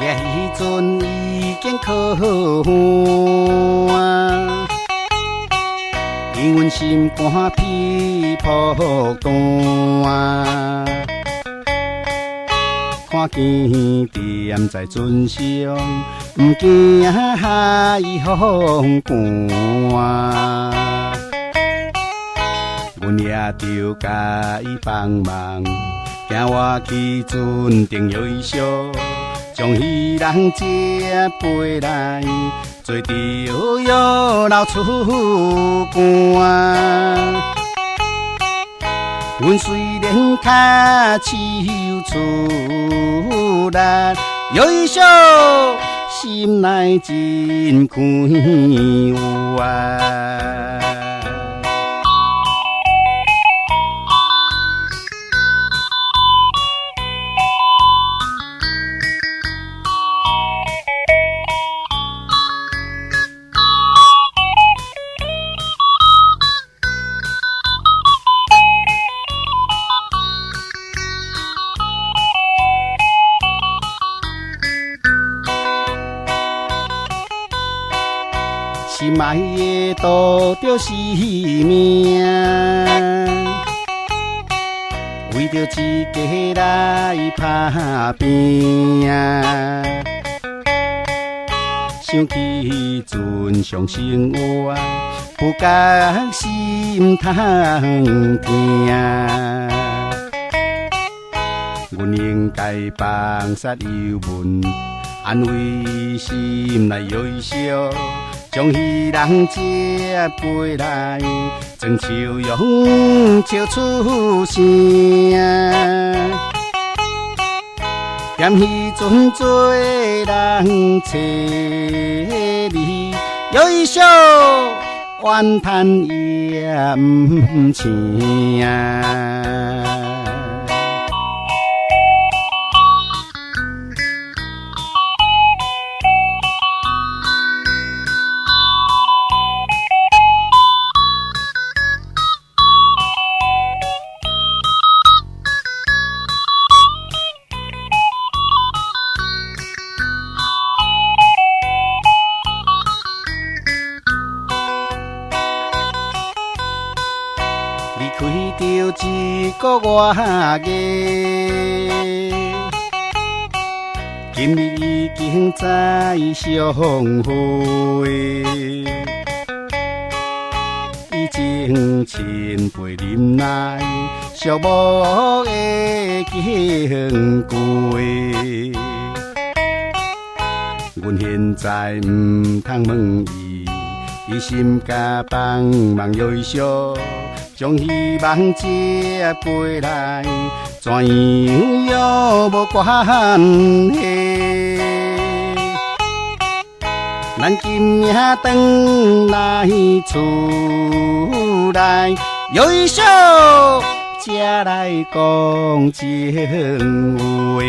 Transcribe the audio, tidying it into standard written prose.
掠迄阵已经可汗，因阮心肝皮破断。看见踮在船上，不惊海风寒。阮也着甲伊帮忙，惊我去船顶摇伊烧，将迄人接回来，做着摇流出汗。阮虽然脚手出力，摇伊烧，心内真快活。心爱的渡着性命，为着一家来打拼。想起船上生活，不觉心通惊。阮应该放下忧闷，安慰心内忧伤。将迄人接回来，装笑容笑出声。踮迄阵做人找你，摇伊笑，怨叹也毋青。离开着一个月，今日已经再相会。已经千杯饮来，寂寞的经过。阮现在唔通问伊，伊心甲帮忙摇伊烧。将希望接回来，怎样又无关系？咱今夜转来厝内，摇伊笑，才来讲情话。